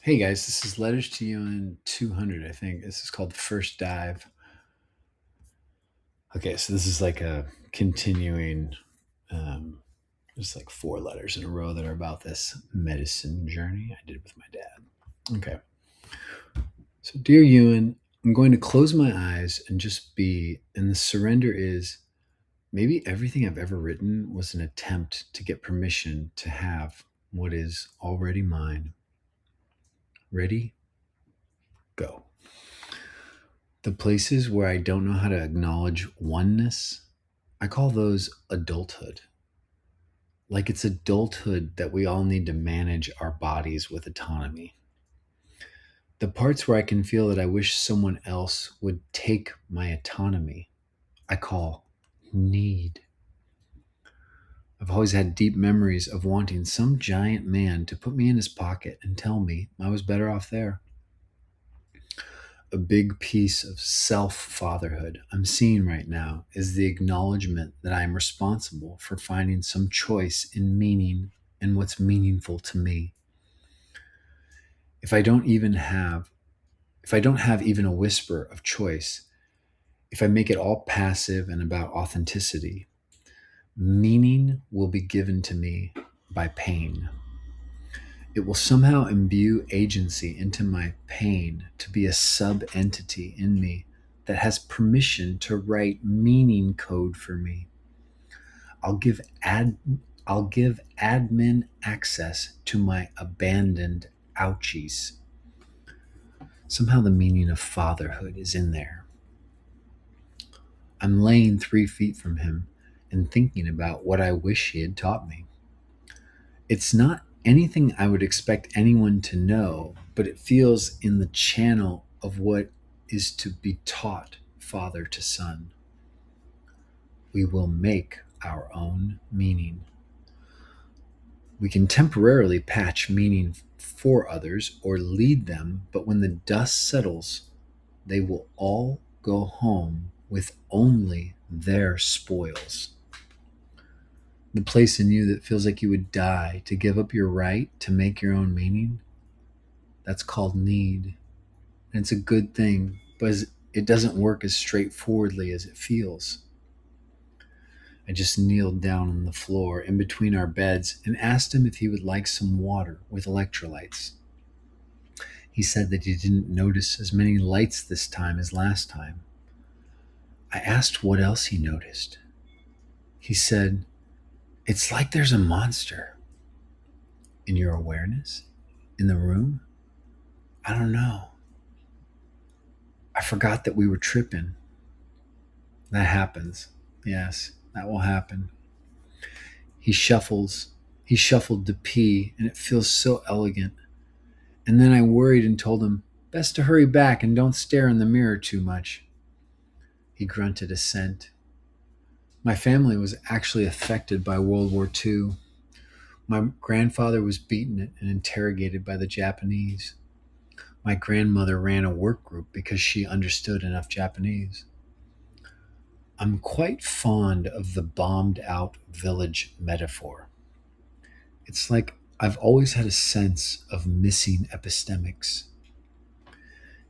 Hey guys, this is Letters to You in 200, I think. This is called First Dive. Okay, so this is like a continuing, um, there's like four letters in a row that are about this medicine journey I did with my dad. Okay, so dear Ewan, I'm going to close my eyes and just be, and the surrender is maybe everything I've ever written was an attempt to get permission to have what is already mine. Ready? Go. The places where I don't know how to acknowledge oneness, I call those adulthood. Like it's adulthood that we all need to manage our bodies with autonomy. The parts where I can feel that I wish someone else would take my autonomy, I call need. I've always had deep memories of wanting some giant man to put me in his pocket and tell me I was better off there. A big piece of self fatherhood I'm seeing right now is the acknowledgement that I am responsible for finding some choice in meaning and what's meaningful to me. If I don't even have if I don't have even a whisper of choice, if I make it all passive and about authenticity, meaning will be given to me by pain. It will somehow imbue agency into my pain to be a sub entity in me that has permission to write meaning code for me. I'll give ad I'll give admin access to my abandoned ouchies. Somehow the meaning of fatherhood is in there. I'm laying 3 feet from him and thinking about what I wish he had taught me. It's not anything I would expect anyone to know, but it feels in the channel of what is to be taught father to son. We will make our own meaning. We can temporarily patch meaning for others or lead them, but when the dust settles, they will all go home with only their spoils. The place in you that feels like you would die to give up your right to make your own meaning, that's called need. And it's a good thing, but it doesn't work as straightforwardly as it feels. I just kneeled down on the floor in between our beds and asked him if he would like some water with electrolytes. He said that he didn't notice as many lights this time as last time. I asked what else he noticed. He said, "It's like there's a monster in your awareness, in the room. I don't know. I forgot that we were tripping." That happens. Yes, that will happen. He shuffles. He shuffled to pee, and it feels so elegant. And then I worried and told him, "Best to hurry back and don't stare in the mirror too much." He grunted assent. My family was actually affected by World War II. My grandfather was beaten and interrogated by the Japanese. My grandmother ran a work group because she understood enough Japanese. I'm quite fond of the bombed out village metaphor. It's like I've always had a sense of missing epistemics.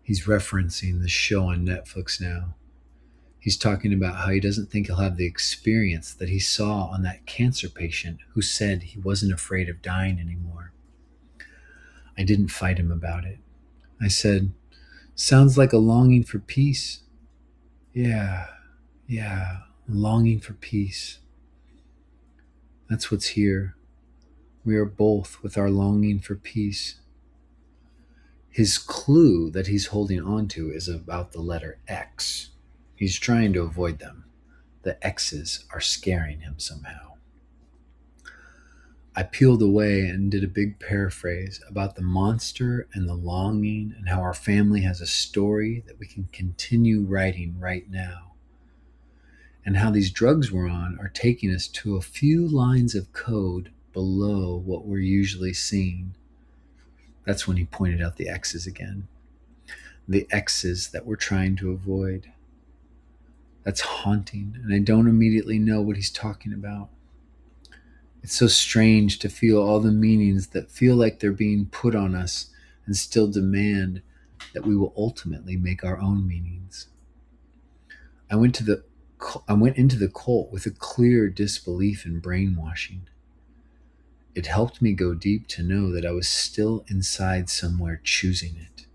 He's referencing the show on Netflix now. He's talking about how he doesn't think he'll have the experience that he saw on that cancer patient who said he wasn't afraid of dying anymore. I didn't fight him about it. I said, "Sounds like a longing for peace." Yeah, yeah, longing for peace. That's what's here. We are both with our longing for peace. His clue that he's holding on to is about the letter X. He's trying to avoid them. The X's are scaring him somehow. I peeled away and did a big paraphrase about the monster and the longing and how our family has a story that we can continue writing right now. And how these drugs we're on are taking us to a few lines of code below what we're usually seeing. That's when he pointed out the X's again. The X's that we're trying to avoid. That's haunting, and I don't immediately know what he's talking about. It's so strange to feel all the meanings that feel like they're being put on us and still demand that we will ultimately make our own meanings. I went to the I went into the cult with a clear disbelief in brainwashing. It helped me go deep to know that I was still inside somewhere choosing it.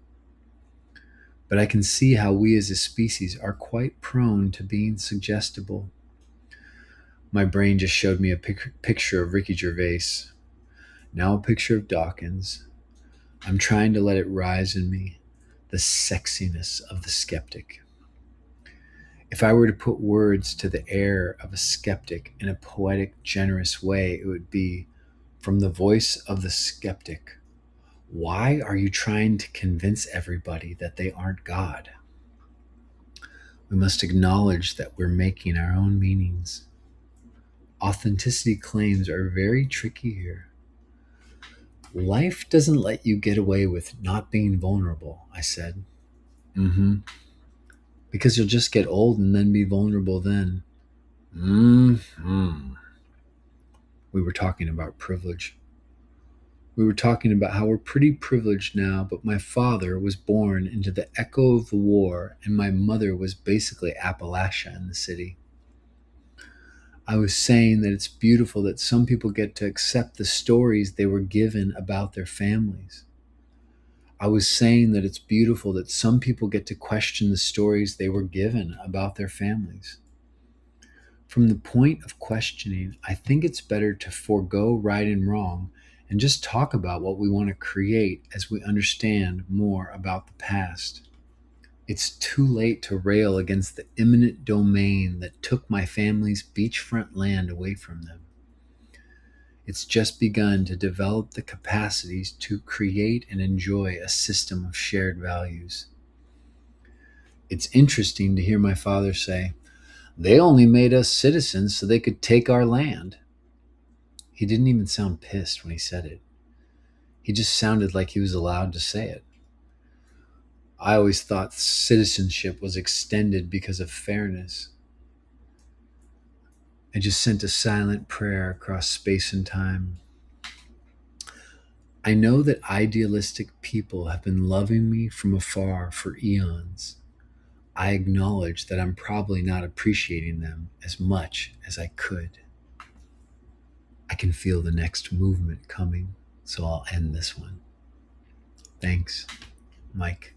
But I can see how we as a species are quite prone to being suggestible. My brain just showed me a picture of Ricky Gervais, now a picture of Dawkins. I'm trying to let it rise in me, the sexiness of the skeptic. If I were to put words to the air of a skeptic in a poetic, generous way, it would be, from the voice of the skeptic, why are you trying to convince everybody that they aren't God? We must acknowledge that we're making our own meanings. Authenticity claims are very tricky here. Life doesn't let you get away with not being vulnerable, I said. Mm-hmm. Because you'll just get old and then be vulnerable then. Mm-hmm. We were talking about privilege. We were talking about how we're pretty privileged now, but my father was born into the echo of the war, and my mother was basically Appalachia in the city. I was saying that it's beautiful that some people get to accept the stories they were given about their families. I was saying that it's beautiful that some people get to question the stories they were given about their families. From the point of questioning, I think it's better to forego right and wrong and just talk about what we want to create as we understand more about the past. It's too late to rail against the eminent domain that took my family's beachfront land away from them. It's just begun to develop the capacities to create and enjoy a system of shared values. It's interesting to hear my father say, "They only made us citizens so they could take our land." He didn't even sound pissed when he said it. He just sounded like he was allowed to say it. I always thought citizenship was extended because of fairness. I just sent a silent prayer across space and time. I know that idealistic people have been loving me from afar for eons. I acknowledge that I'm probably not appreciating them as much as I could. I can feel the next movement coming, so I'll end this one. Thanks, Mike.